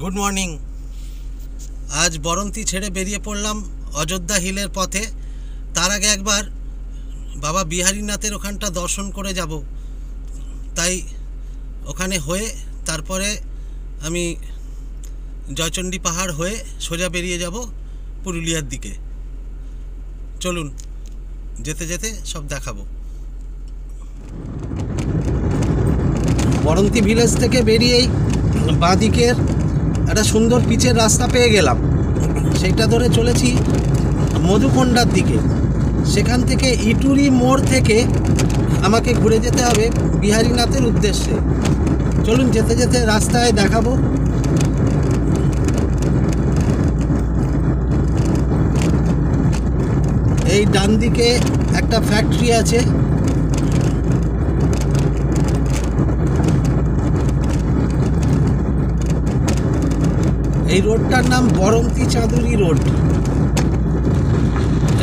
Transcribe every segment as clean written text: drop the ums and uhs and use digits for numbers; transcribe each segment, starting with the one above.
Good morning. আজ বরন্তি ছেড়ে বেরিয়ে পড়লাম অযোধ্যা হিলের পথে। তার আগে একবার বাবা বিহারীনাথের ওখানটা দর্শন করে যাব, তাই ওখানে হয়ে তারপরে আমি জয়চণ্ডী পাহাড় হয়ে সোজা বেরিয়ে যাব পুরুলিয়ার দিকে। চলুন, যেতে যেতে সব দেখাবো। বরন্তি ভিলেজ থেকে বেরিয়েই বাঁদিকের একটা সুন্দর পিচের রাস্তা পেয়ে গেলাম, সেইটা ধরে চলেছি মধুকোন্ডার দিকে। সেখান থেকে ইটুরি মোড় থেকে আমাকে ঘুরে যেতে হবে বিহারীনাথের উদ্দেশ্যে। চলুন, যেতে যেতে রাস্তায় দেখাবো। এই ডান দিকে একটা ফ্যাক্টরি আছে, এই রোডটার নাম বরন্তি চাঁদুরি রোড।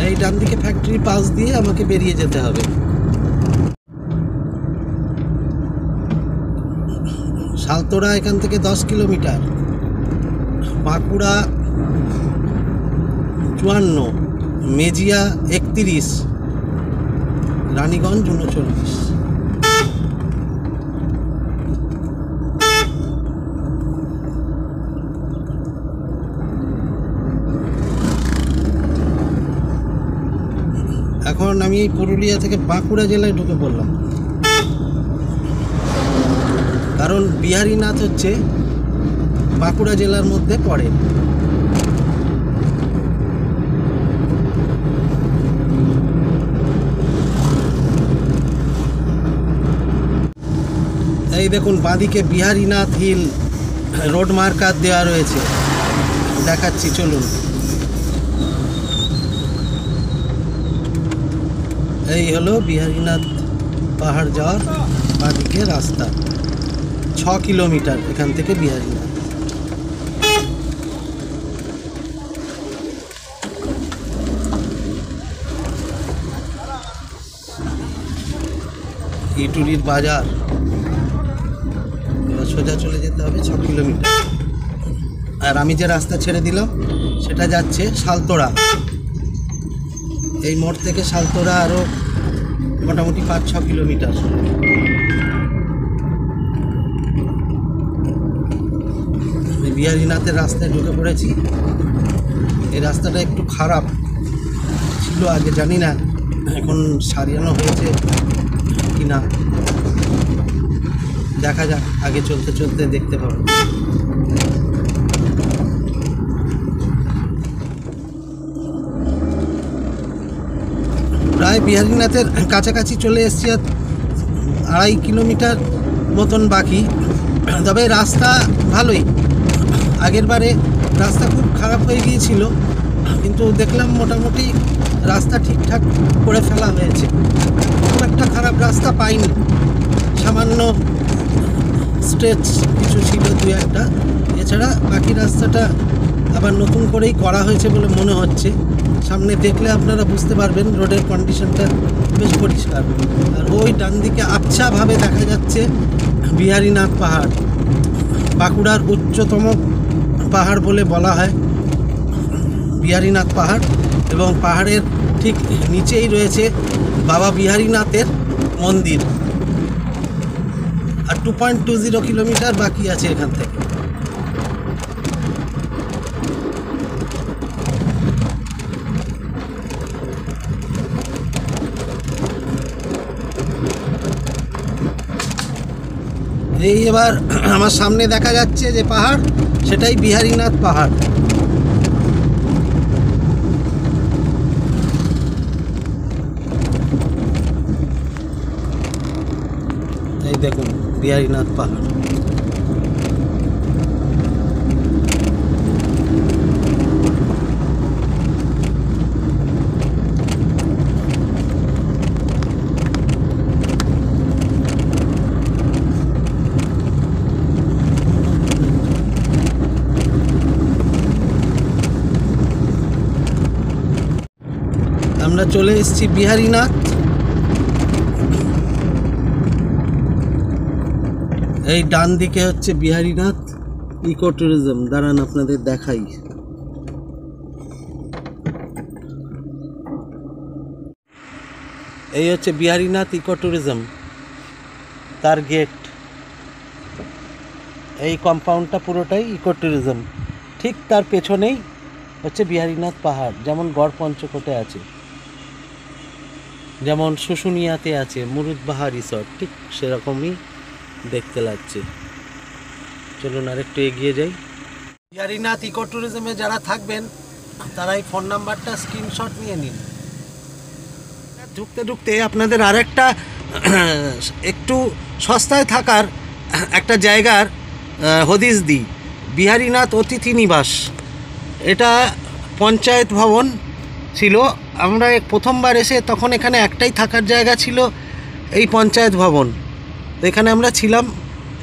এই ডান দিকে ফ্যাক্টরি পাশ দিয়ে আমাকে বেরিয়ে যেতে হবে। সালতোরা এখান থেকে 10 কিলোমিটার, বাঁকুড়া 54, মেজিয়া 31, রানীগঞ্জ 39। এখন আমি এই পুরুলিয়া থেকে বাঁকুড়া জেলায় ঢুকে পড়লাম, কারণ বিহারীনাথ হচ্ছে বাঁকুড়া জেলার মধ্যে পড়ে। এই দেখুন, বাঁদিকে বিহারীনাথ হিল রোড মার্কার দেওয়া রয়েছে, দেখাচ্ছি চলুন। এই হলো বিহারীনাথ পাহাড় যাওয়ার বাঁদিকে রাস্তা। 6 কিলোমিটার এখান থেকে বিহারীনাথ। ইটুরির বাজার, এবার সোজা চলে যেতে হবে 6 কিলোমিটার। আর আমি যে রাস্তা ছেড়ে দিলাম সেটা যাচ্ছে সালতোরা। এই মোড় থেকে সালতোরা আরও মোটামুটি 5-6 কিলোমিটার। বিহারীনাথের রাস্তায় ঢুকে পড়েছি। এই রাস্তাটা একটু খারাপ ছিল আগে, জানি না এখন সারিয়ানো হয়েছে কি না, দেখা যাক, আগে চলতে চলতে দেখতে পাবো। প্রায় বিহারীনাথের কাছাকাছি চলে এসেছি, আর 2.5 কিলোমিটার মতন বাকি। তবে রাস্তা ভালোই, আগের বারে রাস্তা খুব খারাপ হয়ে গিয়েছিল, কিন্তু দেখলাম মোটামুটি রাস্তা ঠিকঠাক করে ফেলা হয়েছে। খুব একটা খারাপ রাস্তা পাইনি, সামান্য স্ট্রেচ কিছু ছিল 2-1টা, এছাড়া বাকি রাস্তাটা আবার নতুন করেই করা হয়েছে বলে মনে হচ্ছে। সামনে দেখলে আপনারা বুঝতে পারবেন রোডের কন্ডিশনটা বেশ পরিষ্কার। আর ওই ডান দিকে আবছাভাবে দেখা যাচ্ছে বিহারীনাথ পাহাড়, বাঁকুড়ার উচ্চতম পাহাড় বলে বলা হয় বিহারীনাথ পাহাড়, এবং পাহাড়ের ঠিক নিচেই রয়েছে বাবা বিহারীনাথের মন্দির। আর 2.20 কিলোমিটার বাকি আছে এখান থেকে। এই এবার আমার সামনে দেখা যাচ্ছে যে পাহাড়, সেটাই বিহারীনাথ পাহাড়। এই দেখুন বিহারীনাথ পাহাড়। আমরা চলে এসেছি বিহারীনাথ। এই ডান দিকে হচ্ছে বিহারীনাথ ইকো ট্যুরিজম, দাঁড়ান আপনাদের দেখাই। এই হচ্ছে বিহারীনাথ ইকো ট্যুরিজম, তার গেট। এই কম্পাউন্ডটা পুরোটাই ইকো ট্যুরিজম। ঠিক তার পেছনেই হচ্ছে বিহারীনাথ পাহাড়, যেমন গড় পঞ্চকোটে আছে, যেমন শুশুনিয়াতে আছে মুরুদবাহা রিসর্ট, ঠিক সেরকমই দেখতে লাগছে। চলুন আরেকটু এগিয়ে যাই। বিহারীনাথ ইকো ট্যুরিজমে যারা থাকবেন তারা এই ফোন নাম্বারটা স্ক্রিনশট নিয়ে নিন। ঢুকতে ঢুকতে আপনাদের আরেকটা একটু সস্তায় থাকার একটা জায়গার হদিশ দিই। বিহারীনাথ অতিথি নিবাস, এটা পঞ্চায়েত ভবন ছিল। আমরা প্রথমবার এসে তখন এখানে একটাই থাকার জায়গা ছিল, এই পঞ্চায়েত ভবন। এখানে আমরা ছিলাম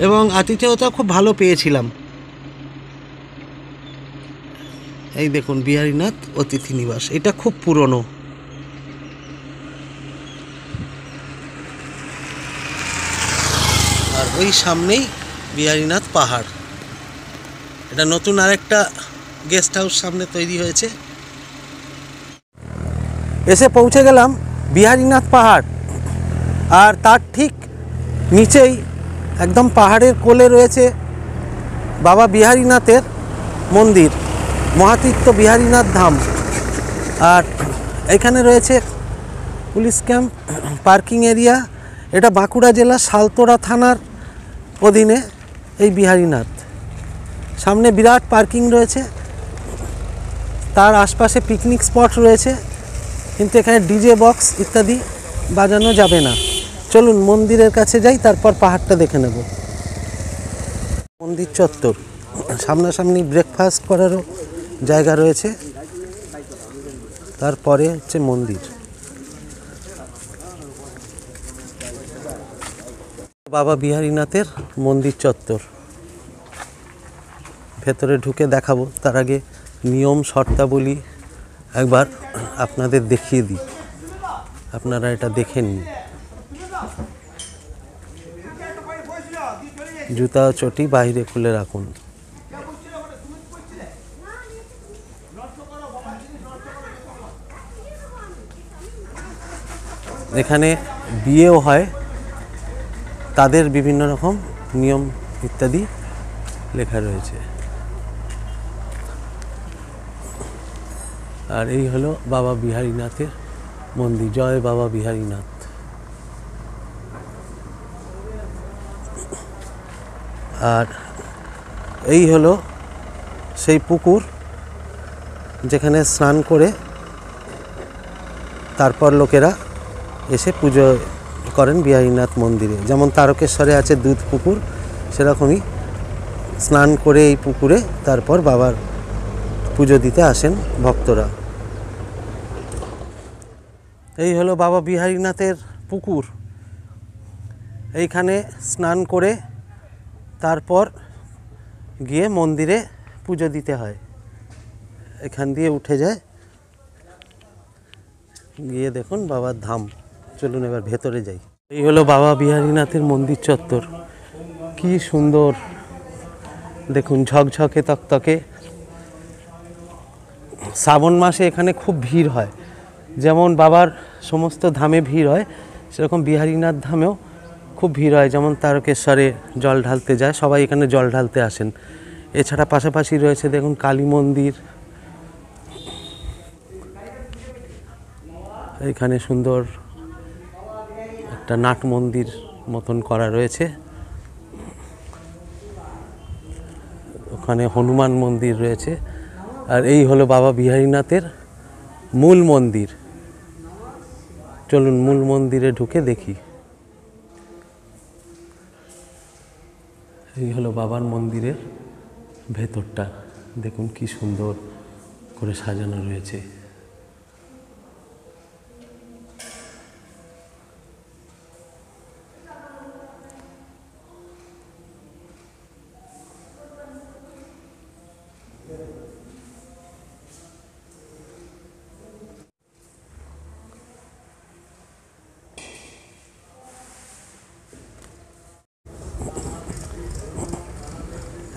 এবং আতিথেয়তা খুব ভালো পেয়েছিলাম। এই দেখুন বিহারীনাথ অতিথি নিবাস, এটা খুব পুরনো। আর ওই সামনেই বিহারীনাথ পাহাড়। এটা নতুন আরেকটা গেস্ট হাউস সামনে তৈরি হয়েছে। এসে পৌঁছে গেলাম বিহারীনাথ পাহাড়, আর তার ঠিক নিচেই একদম পাহাড়ের কোলে রয়েছে বাবা বিহারীনাথের মন্দির, মহাতীর্থ বিহারীনাথ ধাম। আর এখানে রয়েছে পুলিশ ক্যাম্প, পার্কিং এরিয়া। এটা বাঁকুড়া জেলার সালতোড়া থানার অধীনে এই বিহারীনাথ। সামনে বিরাট পার্কিং রয়েছে, তার আশপাশে পিকনিক স্পট রয়েছে, কিন্তু এখানে ডিজে বক্স ইত্যাদি বাজানো যাবে না। চলুন মন্দিরের কাছে যাই, তারপর পাহাড়টা দেখে নেব। মন্দির চত্বর, সামনাসামনি ব্রেকফাস্ট করারও জায়গা রয়েছে, তারপরে হচ্ছে মন্দির। বাবা বিহারীনাথের মন্দির চত্বর, ভেতরে ঢুকে দেখাবো। তার আগে নিয়ম শর্তাবলী একবার আপনাদের দেখিয়ে দিই, আপনারা এটা দেখে নিন। জুতা চটি বাইরে খুলে রাখুন। এখানে বিয়েও হয়, তাদের বিভিন্ন রকম নিয়ম ইত্যাদি লেখা রয়েছে। আর এই হলো বাবা বিহারীনাথের মন্দির। জয় বাবা বিহারীনাথ। আর এই হলো সেই পুকুর যেখানে স্নান করে তারপর লোকেরা এসে পুজো করেন বিহারীনাথ মন্দিরে। যেমন তারকেশ্বরে আছে দুধ পুকুর, সেরকমই স্নান করে এই পুকুরে তারপর বাবার পুজো দিতে আসেন ভক্তরা। এই হলো বাবা বিহারীনাথের পুকুর। এইখানে স্নান করে তারপর গিয়ে মন্দিরে পুজো দিতে হয়। এখান দিয়ে উঠে যায়, গিয়ে দেখুন বাবার ধাম। চলুন এবার ভেতরে যাই। এই হলো বাবা বিহারীনাথের মন্দির চত্বর, কি সুন্দর দেখুন, ঝকঝকে তকতকে। শ্রাবণ মাসে এখানে খুব ভিড় হয়, যেমন বাবার সমস্ত ধামে ভিড় হয়, সেরকম বিহারীনাথ ধামেও খুব ভিড় হয়। যেমন তারকেশ্বরে জল ঢালতে যায়, সবাই এখানে জল ঢালতে আসেন। এছাড়া পাশাপাশি রয়েছে দেখুন কালী মন্দির, এখানে সুন্দর একটা নাট মন্দির মতন করা রয়েছে। ওখানে হনুমান মন্দির রয়েছে। আর এই হলো বাবা বিহারীনাথের মূল মন্দির। চলুন মূল মন্দিরে ঢুকে দেখি। এই হলো বাবার মন্দিরের ভেতরটা, দেখুন কি সুন্দর করে সাজানো রয়েছে।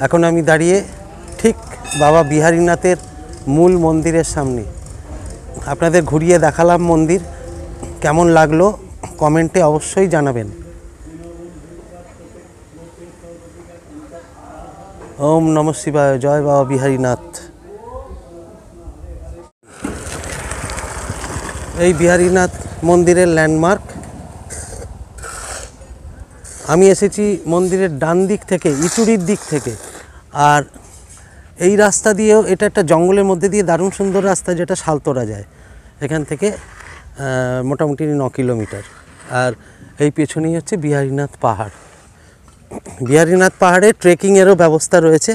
এখন আমি দাঁড়িয়ে ঠিক বাবা বিহারীনাথের মূল মন্দিরের সামনে। আপনাদের ঘুরিয়ে দেখালাম মন্দির, কেমন লাগলো কমেন্টে অবশ্যই জানাবেন। ওম নমঃ শিবায়, জয় বাবা বিহারীনাথ। এই বিহারীনাথ মন্দিরের ল্যান্ডমার্ক। আমি এসেছি মন্দিরের ডান দিক থেকে, ইটুরির দিক থেকে। আর এই রাস্তা দিয়েও, এটা একটা জঙ্গলের মধ্যে দিয়ে দারুণ সুন্দর রাস্তা, যেটা শালতোরা যায় এখান থেকে মোটামুটি 9 কিলোমিটার। আর এই পেছনেই হচ্ছে বিহারীনাথ পাহাড়। বিহারীনাথ পাহাড়ে ট্রেকিংয়েরও ব্যবস্থা রয়েছে,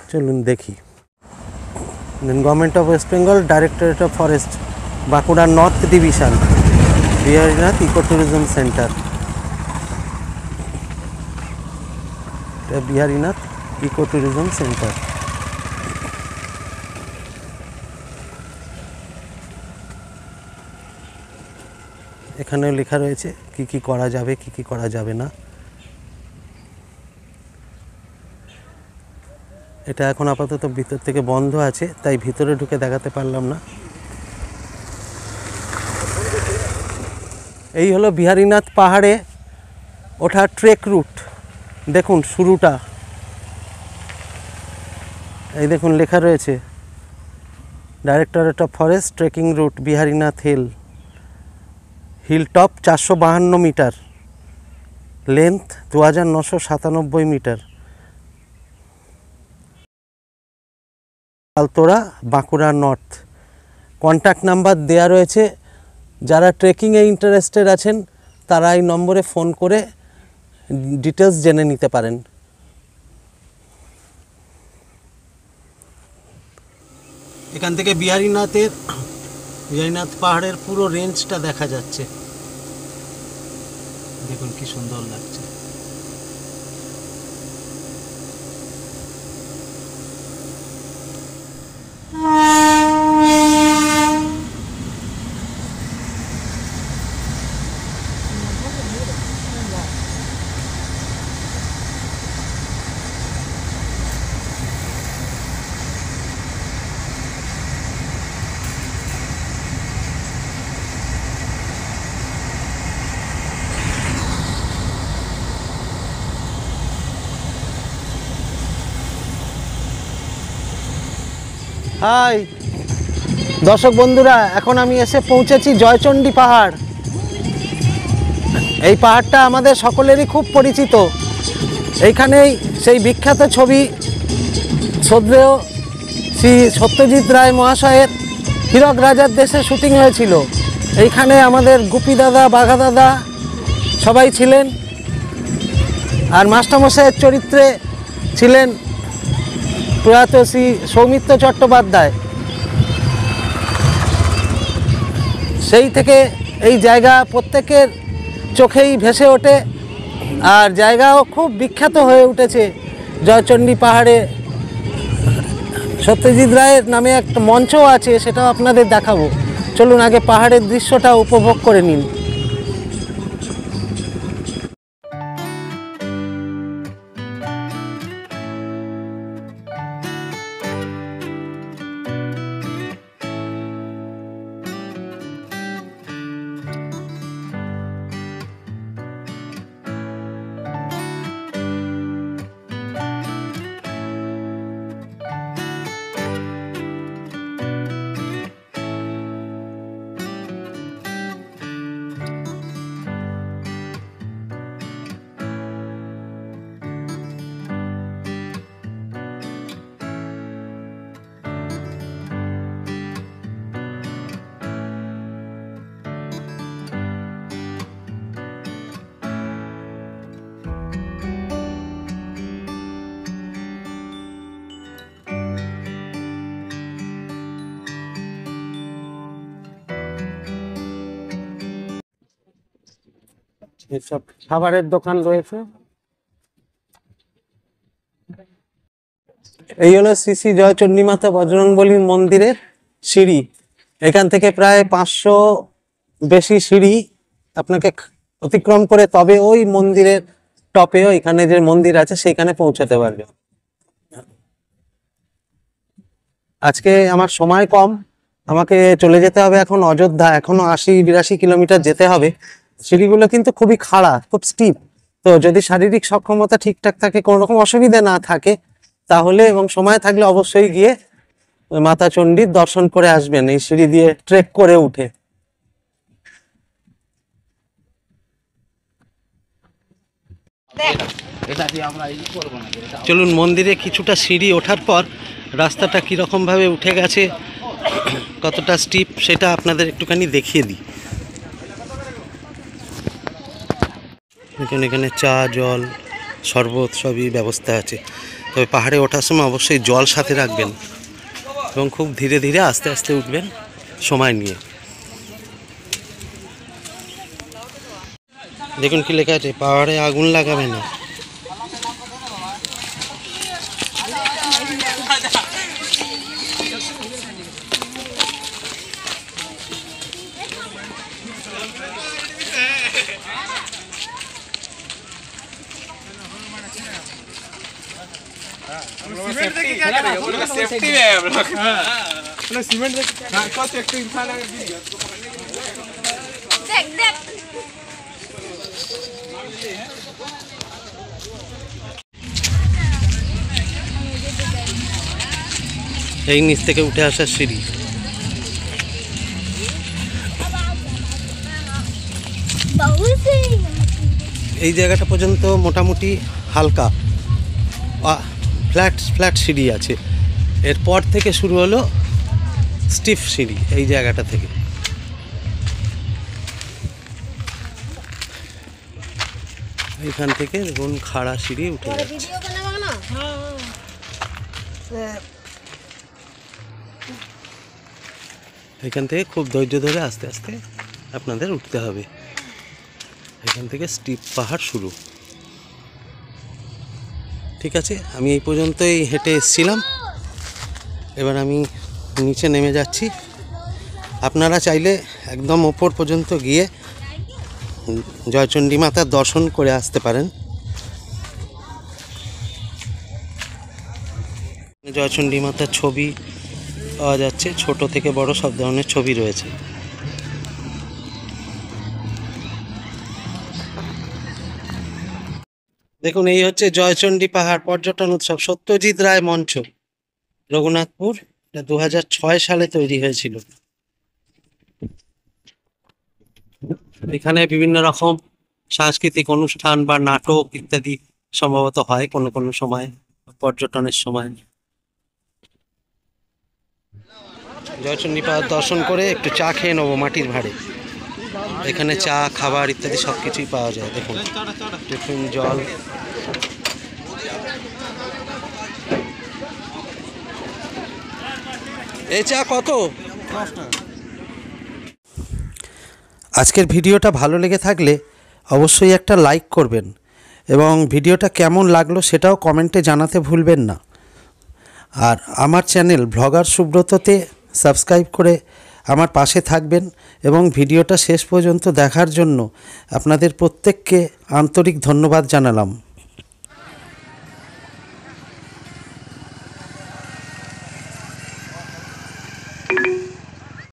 চলুন দেখি। Government of West Bengal, directorate of forest, Bankura north division, Biharinath eco tourism centre. Biharinath eco tourism centre. এখানেও লেখা রয়েছে কি কি করা যাবে, কি কি করা যাবে না। এটা এখন আপাতত ভিতর থেকে বন্ধ আছে, তাই ভিতরে ঢুকে দেখাতে পারলাম না। এই হলো বিহারীনাথ পাহাড়ে ওঠার ট্রেক রুট। দেখুন শুরুটা, এই দেখুন লেখা রয়েছে directorate of forest, trekking route Biharinath hill, hill top 452 meter, length 2997 meter, Saltora, Bankura north. Contact number দেয়া রয়েছে, যারা ট্রেকিংয়ে ইন্টারেস্টেড আছেন তারা এই নম্বরে ফোন করে ডিটেলস জেনে নিতে পারেন। এখান থেকে বিহারীনাথ পাহাড়ের পুরো রেঞ্জটা দেখা যাচ্ছে। দেখুন কি সুন্দর লাগছে। হাই দর্শক বন্ধুরা, এখন আমি এসে পৌঁছেছি জয়চণ্ডী পাহাড়। এই পাহাড়টা আমাদের সকলেরই খুব পরিচিত। এইখানেই সেই বিখ্যাত ছবি শ্রদ্ধেয় শ্রী সত্যজিৎ রায় মহাশয়ের হীরক রাজার দেশে শুটিং হয়েছিল। এইখানে আমাদের গুপি দাদা, বাঘা দাদা সবাই ছিলেন। আর মাস্টারমশাইয়ের চরিত্রে ছিলেন প্রয়াত শ্রী সৌমিত্র চট্টোপাধ্যায়। সেই থেকে এই জায়গা প্রত্যেকের চোখেই ভেসে ওঠে, আর জায়গাও খুব বিখ্যাত হয়ে উঠেছে। জয়চণ্ডী পাহাড়ে সত্যজিৎ রায়ের নামে একটা মঞ্চও আছে, সেটাও আপনাদের দেখাবো। চলুন আগে পাহাড়ের দৃশ্যটা উপভোগ করে নিন। এসব খাবারের দোকান রয়েছে। এই হলো শ্রী শ্রী জয়চণ্ডী মাতা বজরংবলী মন্দিরের সিঁড়ি। এখান থেকে প্রায় 500 বেশি সিঁড়ি আপনাকে অতিক্রম করে তবে ওই মন্দিরের টপেও এখানে যে মন্দির আছে সেইখানে পৌঁছাতে পারবে। আজকে আমার সময় কম, আমাকে চলে যেতে হবে এখন অযোধ্যা, এখনো 80-82 কিলোমিটার যেতে হবে। সিঁড়িগুলো কিন্তু খুবই খাড়া, খুব স্টিপ। তো যদি শারীরিক সক্ষমতা ঠিকঠাক থাকে, কোনো রকম অসুবিধা না থাকে, তাহলে এবং সময় থাকলে অবশ্যই গিয়ে মাতা চণ্ডীর দর্শন করে আসবেন এই সিঁড়ি দিয়ে ট্রেক করে উঠে। চলুন, মন্দিরে কিছুটা সিঁড়ি ওঠার পর রাস্তাটা কিরকম ভাবে উঠে গেছে, কতটা স্টিপ, সেটা আপনাদের একটুখানি দেখিয়ে দিই। এখানে চা, জল, শরবত সবই ব্যবস্থা আছে। তবে পাহাড়ে ওঠার সময় অবশ্যই জল সাথে রাখবেন এবং খুব ধীরে ধীরে আস্তে আস্তে উঠবেন, সময় নিয়ে। দেখুন কি লেখা আছে, পাহাড়ে আগুন লাগাবে না। এই নিচ থেকে উঠে আসার সিঁড়ি। এই জায়গাটা পর্যন্ত মোটামুটি হালকা ফ্ল্যাট সিঁড়ি আছে। এরপর থেকে শুরু হলো স্টিফ সিঁড়ি এই জায়গাটা থেকে। এখান থেকে দেখুন খাড়া সিঁড়ি উঠে যাচ্ছে। এখান থেকে খুব ধৈর্য ধরে আস্তে আস্তে আপনাদের উঠতে হবে। এখান থেকে স্টিপ পাহাড় শুরু। ঠিক আছে, আমি এই পর্যন্তই হেঁটে এসেছিলাম, এবার আমি নিচে নেমে যাচ্ছি। আপনারা চাইলে একদম ওপর পর্যন্ত গিয়ে জয়চণ্ডী মাতার দর্শন করে আসতে পারেন। জয়চণ্ডী মাতার ছবি পাওয়া যাচ্ছে, ছোট থেকে বড় সব ধরনের ছবি রয়েছে। দেখুন, এই হচ্ছে জয়চণ্ডী পাহাড় পর্যটন উৎসব, সত্যজিৎ রায় মঞ্চ, রঘুনাথপুর। এটা 2006 সালে তৈরি হয়েছিল। এখানে বিভিন্ন রকম সাংস্কৃতিক অনুষ্ঠান বা নাটক ইত্যাদি সম্ভবত হয় কোনো সময়, পর্যটনের সময়। জয়চণ্ডী পাহাড় দর্শন করে একটু চা খেয়ে নেবো মাটির ভাড়ে। এখানে চা, খাবার ইত্যাদি সব কিছুই পাওয়া যায়। দেখুন, টিফিন, জল। এই চা কত? আজকের ভিডিওটা ভালো লেগে থাকলে অবশ্যই একটা লাইক করবেন এবং ভিডিওটা কেমন লাগলো সেটাও কমেন্টে জানাতে ভুলবেন না। আর আমার চ্যানেল ব্লগার সুব্রততে সাবস্ক্রাইব করে আমার পাশে থাকবেন এবং ভিডিওটা শেষ পর্যন্ত দেখার জন্য আপনাদের প্রত্যেককে আন্তরিক ধন্যবাদ জানালাম।